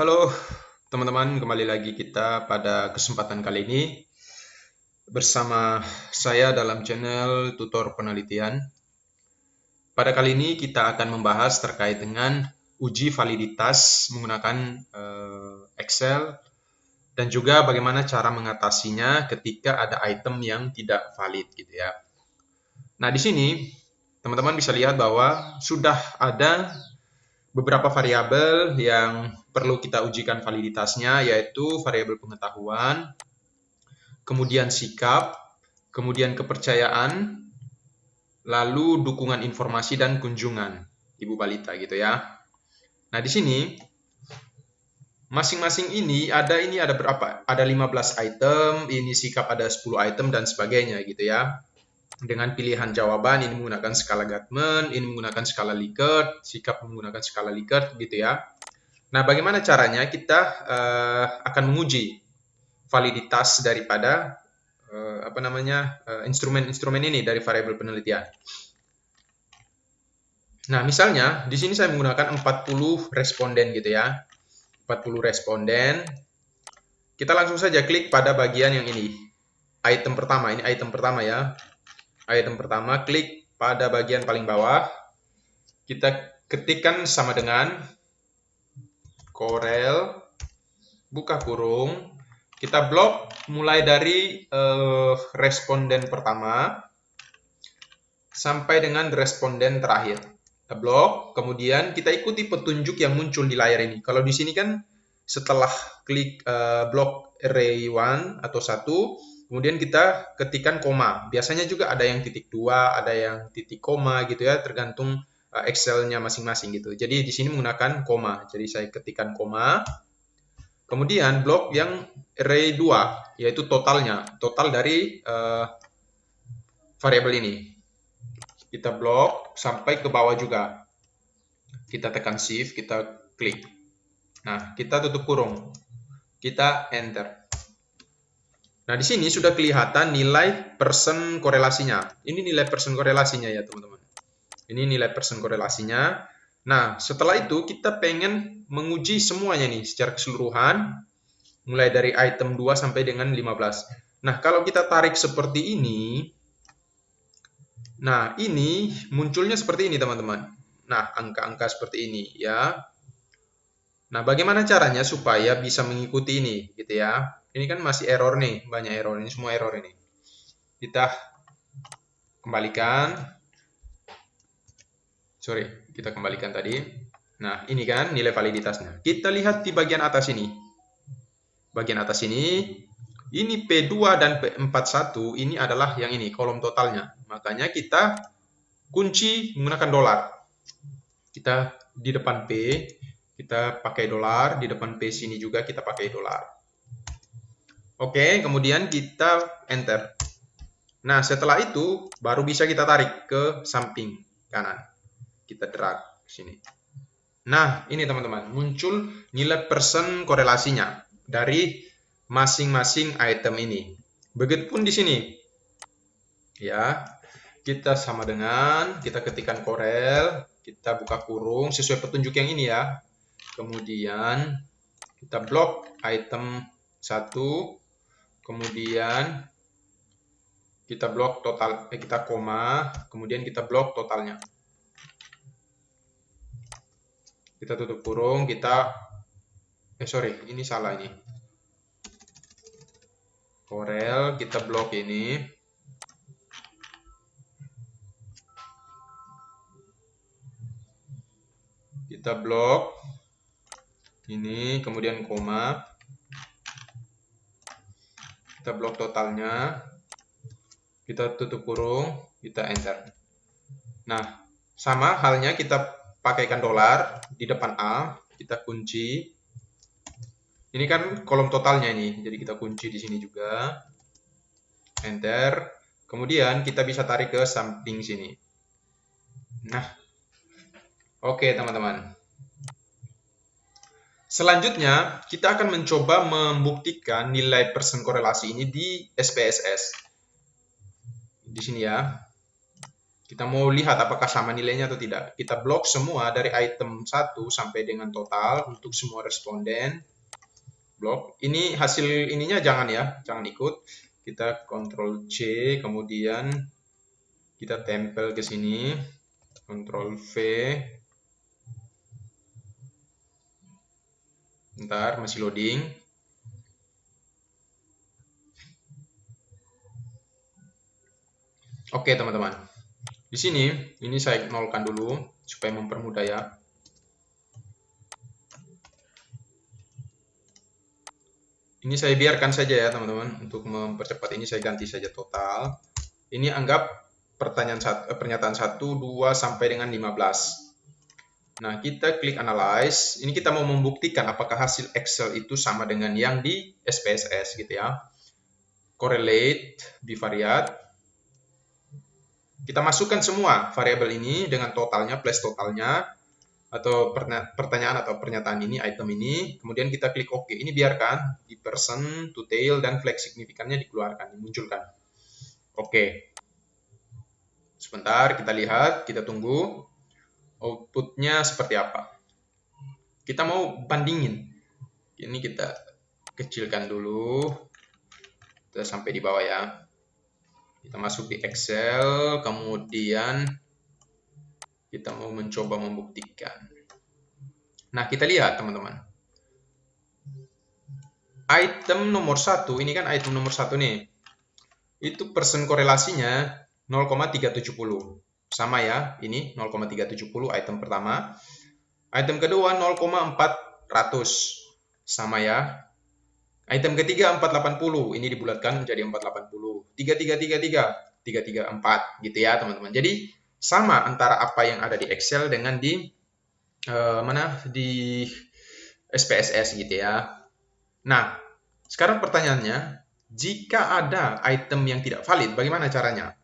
Halo teman-teman, kembali lagi kita pada kesempatan kali ini bersama saya dalam channel Tutor Penelitian. Pada kali ini kita akan membahas terkait dengan uji validitas menggunakan Excel dan juga bagaimana cara mengatasinya ketika ada item yang tidak valid gitu ya. Nah, di sini teman-teman bisa lihat bahwa sudah ada beberapa variabel yang perlu kita ujikan validitasnya, yaitu variabel pengetahuan, kemudian sikap, kemudian kepercayaan, lalu dukungan informasi dan kunjungan Ibu Balita gitu ya. Nah, di sini masing-masing ini ada berapa? Ada 15 item, ini sikap ada 10 item dan sebagainya gitu ya. Dengan pilihan jawaban ini menggunakan skala Guttman, ini menggunakan skala Likert, sikap menggunakan skala Likert gitu ya. Nah, bagaimana caranya kita akan menguji validitas daripada instrumen-instrumen ini dari variabel penelitian. Nah, misalnya di sini saya menggunakan 40 responden gitu ya. 40 responden. Kita langsung saja klik pada bagian yang ini. Item pertama, ini item pertama ya. Item pertama, klik pada bagian paling bawah. Kita ketikkan sama dengan Corel, buka kurung, kita blok mulai dari responden pertama sampai dengan responden terakhir. Kita blok, kemudian kita ikuti petunjuk yang muncul di layar ini. Kalau di sini kan setelah klik blok array 1 atau 1, kemudian kita ketikkan koma. Biasanya juga ada yang titik 2, ada yang titik koma gitu ya, tergantung Excel-nya masing-masing gitu. Jadi di sini menggunakan koma. Jadi saya ketikkan koma. Kemudian blok yang array 2, yaitu totalnya. Total dari variabel ini. Kita blok sampai ke bawah juga. Kita tekan shift, kita klik. Nah, kita tutup kurung. Kita enter. Nah, di sini sudah kelihatan nilai persen korelasinya. Ini nilai persen korelasinya ya, teman-teman. Ini nilai persen korelasinya. Nah, setelah itu kita pengen menguji semuanya nih secara keseluruhan. Mulai dari item 2 sampai dengan 15. Nah, kalau kita tarik seperti ini, nah, ini munculnya seperti ini, teman-teman. Nah, angka-angka seperti ini, ya. Nah, bagaimana caranya supaya bisa mengikuti ini, gitu ya. Ini kan masih error nih, banyak error. Ini semua error ini. Kita kembalikan. Sorry, kita kembalikan tadi. Nah, ini kan nilai validitasnya. Kita lihat di bagian atas ini. Bagian atas ini P2 dan P41, ini adalah yang ini, kolom totalnya. Makanya kita kunci menggunakan dolar. Kita di depan P, kita pakai dolar. Di depan P sini juga kita pakai dolar. Oke, kemudian kita enter. Nah, setelah itu baru bisa kita tarik ke samping kanan. Kita drag ke sini. Nah, ini teman-teman, muncul nilai persen korelasinya dari masing-masing item ini. Begitupun di sini. Ya, kita sama dengan, kita ketikkan Corel, kita buka kurung sesuai petunjuk yang ini ya. Kemudian kita blok item 1, kemudian kita blok total, kita koma, kemudian kita blok totalnya. Kita tutup kurung, ini salah ini. Corel, kita blok ini. Kita blok ini, kemudian koma. Kita blok totalnya. Kita tutup kurung, kita enter. Nah, sama halnya kita pakaikan dolar di depan A, kita kunci. Ini kan kolom totalnya ini, jadi kita kunci di sini juga. Enter. Kemudian kita bisa tarik ke samping sini. Nah, oke teman-teman. Selanjutnya, kita akan mencoba membuktikan nilai persen korelasi ini di SPSS. Di sini ya. Kita mau lihat apakah sama nilainya atau tidak. Kita blok semua dari item 1 sampai dengan total untuk semua responden. Blok. Ini hasil ininya jangan ya, jangan ikut. Kita Ctrl C, kemudian kita tempel ke sini. Ctrl V. Bentar, masih loading. Oke, teman-teman. Di sini, ini saya nolkan dulu supaya mempermudah ya. Ini saya biarkan saja ya, teman-teman. Untuk mempercepat ini saya ganti saja total. Ini anggap pernyataan 1, 2 sampai dengan 15. Nah, kita klik analyze. Ini kita mau membuktikan apakah hasil Excel itu sama dengan yang di SPSS gitu ya. Correlate bivariate. Kita masukkan semua variabel ini dengan totalnya plus totalnya atau pertanyaan atau pernyataan ini, item ini. Kemudian kita klik OK. Ini biarkan di person, to tail, dan flag signifikannya dikeluarkan, dimunculkan. Oke. Sebentar, kita lihat, kita tunggu outputnya seperti apa. Kita mau bandingin. Ini kita kecilkan dulu. Kita sampai di bawah ya. Kita masuk di Excel, kemudian kita mau mencoba membuktikan. Nah, kita lihat teman-teman. Item nomor 1, ini kan item nomor 1 nih. Itu persen korelasinya 0,370. Sama ya, ini 0,370 item pertama. Item kedua 0,400. Sama ya. Item ketiga 480, ini dibulatkan menjadi 480. 3333, 334 gitu ya, teman-teman. Jadi sama antara apa yang ada di Excel dengan di di SPSS gitu ya. Nah, sekarang pertanyaannya, jika ada item yang tidak valid, bagaimana caranya?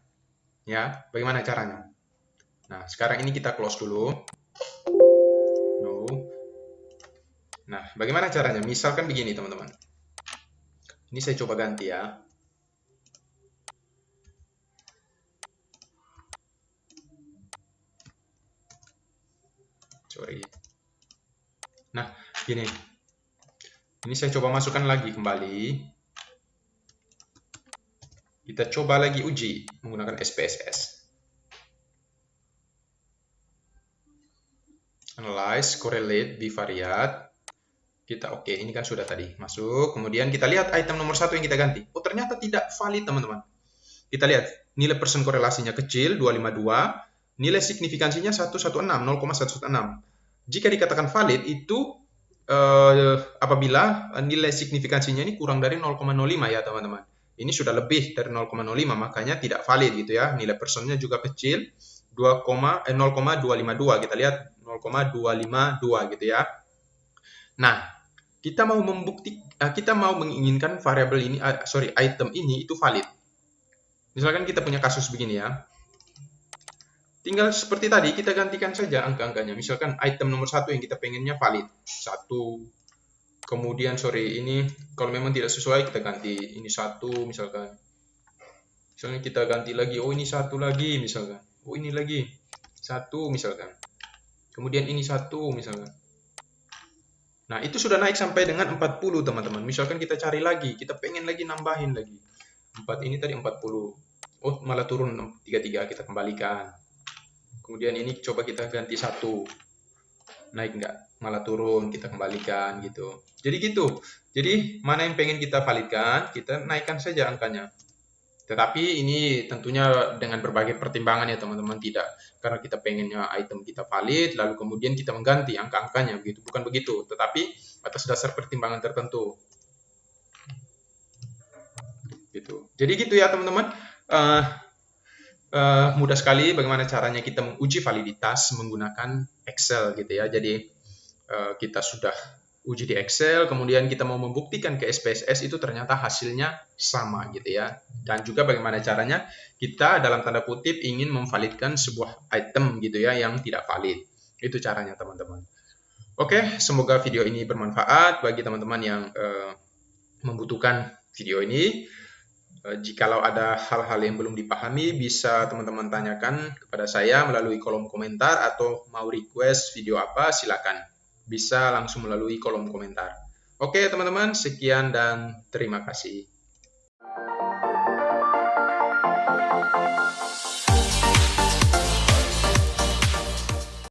Ya, bagaimana caranya? Nah, sekarang ini kita close dulu. No. Nah, bagaimana caranya? Misalkan begini, teman-teman. Ini saya coba ganti ya. Sorry. Nah, gini. Ini saya coba masukkan lagi kembali. Kita coba lagi uji menggunakan SPSS. Analyze, correlate, bivariate. Kita oke, ini kan sudah tadi masuk. Kemudian kita lihat item nomor 1 yang kita ganti. Oh, ternyata tidak valid, teman-teman. Kita lihat nilai persen korelasinya kecil 252, nilai signifikansinya 116, 0,116. Jika dikatakan valid itu apabila nilai signifikansinya ini kurang dari 0,05 ya, teman-teman. Ini sudah lebih dari 0,05, makanya tidak valid gitu ya. Nilai persennya juga kecil 0,252. Kita lihat 0,252 gitu ya. Nah, kita mau menginginkan variabel ini, item ini itu valid. Misalkan kita punya kasus begini ya. Tinggal seperti tadi, kita gantikan saja angka-angkanya. Misalkan item nomor 1 yang kita pengennya valid. 1. Kemudian, ini kalau memang tidak sesuai, kita ganti ini 1 misalkan. Misalnya kita ganti lagi, oh ini 1 lagi misalkan. Oh ini lagi 1 misalkan. Kemudian ini 1 misalkan. Nah, itu sudah naik sampai dengan 40, teman-teman. Misalkan kita cari lagi, kita pengen lagi nambahin lagi. 4 ini tadi 40. Oh, malah turun 33, kita kembalikan. Kemudian ini coba kita ganti 1. Naik enggak? Malah turun, kita kembalikan gitu. Jadi gitu. Jadi, mana yang pengen kita validkan, kita naikkan saja angkanya. Tetapi ini tentunya dengan berbagai pertimbangan ya teman-teman, tidak karena kita pengennya item kita valid, lalu kemudian kita mengganti angka-angkanya, begitu. Bukan begitu, tetapi atas dasar pertimbangan tertentu. Gitu. Jadi gitu ya teman-teman. Mudah sekali bagaimana caranya kita menguji validitas menggunakan Excel gitu ya. Jadi kita sudah uji di Excel, kemudian kita mau membuktikan ke SPSS itu ternyata hasilnya sama gitu ya. Dan juga bagaimana caranya kita dalam tanda kutip ingin memvalidkan sebuah item gitu ya yang tidak valid. Itu caranya teman-teman. Oke, semoga video ini bermanfaat bagi teman-teman yang membutuhkan video ini. Jikalau ada hal-hal yang belum dipahami, bisa teman-teman tanyakan kepada saya melalui kolom komentar, atau mau request video apa, silakan. Bisa langsung melalui kolom komentar. Oke teman-teman, sekian dan terima kasih.